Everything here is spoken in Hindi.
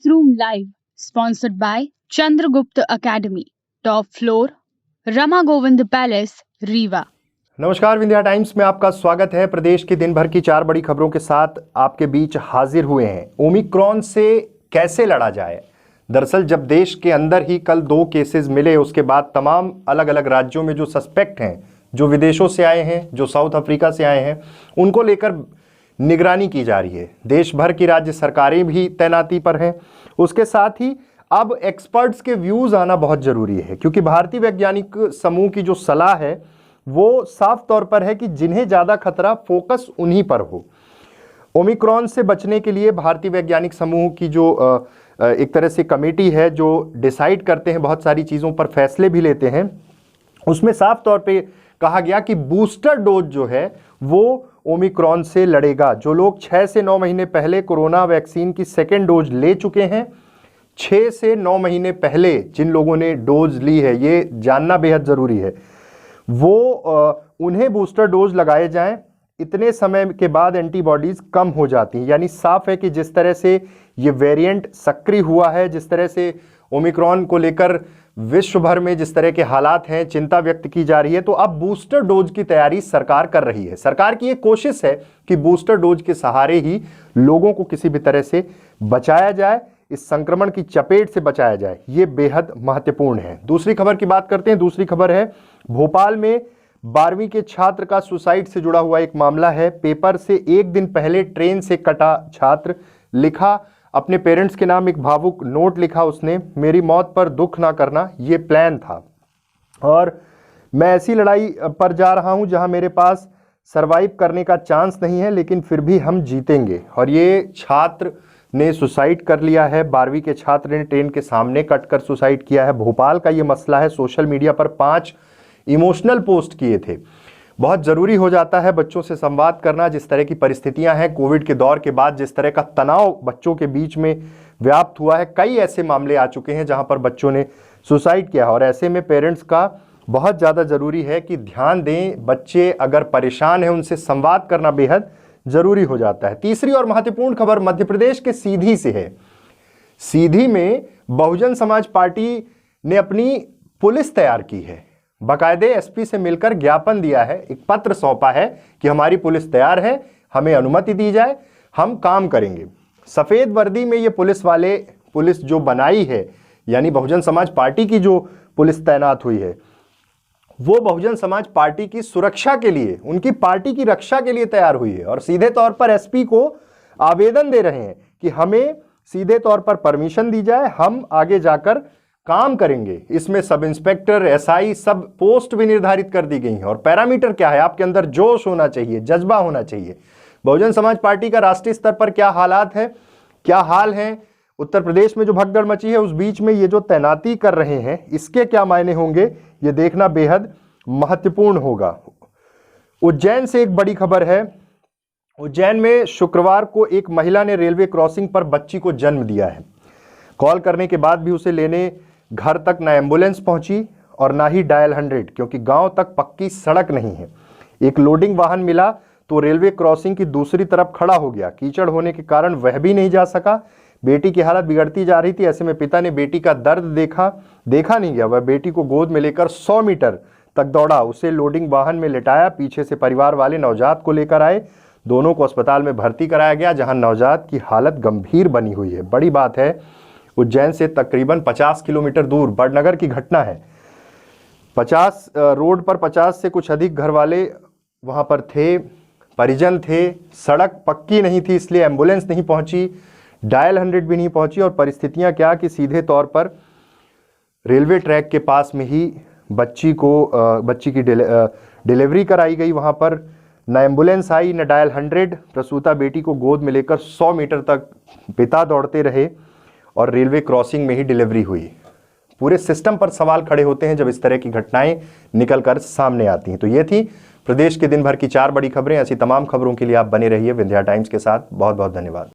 Bathroom Live, sponsored by Chandragupta Academy, top floor, Rama Govind Palace, Rewa. नमस्कार, विंध्या टाइम्स में आपका स्वागत है। प्रदेश की दिन भर की 4 बड़ी खबरों के साथ आपके बीच हाजिर हुए हैं। ओमिक्रॉन से कैसे लड़ा जाए। दरअसल जब देश के अंदर ही कल 2 केसेस मिले, उसके बाद तमाम अलग अलग राज्यों में जो सस्पेक्ट हैं, जो विदेशों से आए हैं, जो साउथ अफ्रीका से आए हैं, उनको लेकर निगरानी की जा रही है। देश भर की राज्य सरकारें भी तैनाती पर हैं। उसके साथ ही अब एक्सपर्ट्स के व्यूज आना बहुत जरूरी है, क्योंकि भारतीय वैज्ञानिक समूह की जो सलाह है वो साफ तौर पर है कि जिन्हें ज्यादा खतरा, फोकस उन्हीं पर हो। ओमिक्रॉन से बचने के लिए भारतीय वैज्ञानिक समूह की जो एक तरह से कमेटी है, जो डिसाइड करते हैं, बहुत सारी चीजों पर फैसले भी लेते हैं, उसमें साफ तौर पे कहा गया कि बूस्टर डोज जो है वो ओमिक्रॉन से लड़ेगा। जो लोग 6 से 9 महीने पहले कोरोना वैक्सीन की सेकेंड डोज ले चुके हैं, 6 से 9 महीने पहले जिन लोगों ने डोज ली है, ये जानना बेहद जरूरी है, वो उन्हें बूस्टर डोज लगाए जाएं। इतने समय के बाद एंटीबॉडीज कम हो जाती हैं। यानी साफ है कि जिस तरह से ये वेरिएंट सक्रिय हुआ है, जिस तरह से ओमिक्रॉन को लेकर विश्व भर में जिस तरह के हालात हैं, चिंता व्यक्त की जा रही है, तो अब बूस्टर डोज की तैयारी सरकार कर रही है। सरकार की ये कोशिश है कि बूस्टर डोज के सहारे ही लोगों को किसी भी तरह से बचाया जाए, इस संक्रमण की चपेट से बचाया जाए। ये बेहद महत्वपूर्ण है। दूसरी खबर की बात करते हैं। दूसरी खबर है भोपाल में 12वीं के छात्र का सुसाइड से जुड़ा हुआ एक मामला है। पेपर से एक दिन पहले ट्रेन से कटा छात्र, लिखा अपने पेरेंट्स के नाम एक भावुक नोट लिखा उसने, मेरी मौत पर दुख ना करना, ये प्लान था और मैं ऐसी लड़ाई पर जा रहा हूं जहां मेरे पास सरवाइव करने का चांस नहीं है, लेकिन फिर भी हम जीतेंगे। और ये छात्र ने सुसाइड कर लिया है। 12वीं के छात्र ने ट्रेन के सामने कटकर सुसाइड किया है। भोपाल का ये मसला है। सोशल मीडिया पर 5 इमोशनल पोस्ट किए थे। बहुत जरूरी हो जाता है बच्चों से संवाद करना। जिस तरह की परिस्थितियां हैं कोविड के दौर के बाद, जिस तरह का तनाव बच्चों के बीच में व्याप्त हुआ है, कई ऐसे मामले आ चुके हैं जहां पर बच्चों ने सुसाइड किया है। और ऐसे में पेरेंट्स का बहुत ज़्यादा जरूरी है कि ध्यान दें। बच्चे अगर परेशान हैं, उनसे संवाद करना बेहद जरूरी हो जाता है। तीसरी और महत्वपूर्ण खबर मध्य प्रदेश के सीधी से है। सीधी में बहुजन समाज पार्टी ने अपनी पुलिस तैयार की है। बाकायदे एसपी से मिलकर ज्ञापन दिया है, एक पत्र सौंपा है कि हमारी पुलिस तैयार है, हमें अनुमति दी जाए, हम काम करेंगे। सफेद वर्दी में ये पुलिस वाले, पुलिस जो बनाई है, यानी बहुजन समाज पार्टी की जो पुलिस तैनात हुई है, वो बहुजन समाज पार्टी की सुरक्षा के लिए, उनकी पार्टी की रक्षा के लिए तैयार हुई है। और सीधे तौर पर एसपी को आवेदन दे रहे हैं कि हमें सीधे तौर पर परमिशन दी जाए, हम आगे जाकर काम करेंगे। इसमें सब इंस्पेक्टर, एसआई, सब पोस्ट भी निर्धारित कर दी गई हैं। और पैरामीटर क्या है? आपके अंदर जोश होना चाहिए, जज्बा होना चाहिए। बहुजन समाज पार्टी का राष्ट्रीय स्तर पर क्या हालात है, क्या हाल है, उत्तर प्रदेश में जो भगदड़ मची है, उस बीच में ये जो तैनाती कर रहे हैं, इसके क्या मायने होंगे, ये देखना बेहद महत्वपूर्ण होगा। उज्जैन से एक बड़ी खबर है। उज्जैन में शुक्रवार को एक महिला ने रेलवे क्रॉसिंग पर बच्ची को जन्म दिया है। कॉल करने के बाद भी उसे लेने घर तक ना एम्बुलेंस पहुंची और ना ही डायल 100, क्योंकि गांव तक पक्की सड़क नहीं है। एक लोडिंग वाहन मिला तो रेलवे क्रॉसिंग की दूसरी तरफ खड़ा हो गया। कीचड़ होने के कारण वह भी नहीं जा सका। बेटी की हालत बिगड़ती जा रही थी। ऐसे में पिता ने बेटी का दर्द देखा नहीं गया। वह बेटी को गोद में लेकर 100 मीटर तक दौड़ा, उसे लोडिंग वाहन में लिटाया। पीछे से परिवार वाले नवजात को लेकर आए। दोनों को अस्पताल में भर्ती कराया गया, जहां नवजात की हालत गंभीर बनी हुई है। बड़ी बात है, उज्जैन से तकरीबन 50 किलोमीटर दूर बड़नगर की घटना है। 50 रोड पर 50 से कुछ अधिक घर वाले वहां पर थे, परिजन थे। सड़क पक्की नहीं थी, इसलिए एम्बुलेंस नहीं पहुंची, डायल 100 भी नहीं पहुंची। और परिस्थितियां क्या कि सीधे तौर पर रेलवे ट्रैक के पास में ही बच्ची की डिलीवरी कराई गई। वहां पर न एम्बुलेंस आई, न डायल 100। प्रसूता बेटी को गोद में लेकर 100 मीटर तक पिता दौड़ते रहे और रेलवे क्रॉसिंग में ही डिलीवरी हुई। पूरे सिस्टम पर सवाल खड़े होते हैं जब इस तरह की घटनाएं निकलकर सामने आती हैं। तो ये थी प्रदेश के दिन भर की 4 बड़ी खबरें। ऐसी तमाम खबरों के लिए आप बने रहिए विंध्या टाइम्स के साथ। बहुत बहुत धन्यवाद।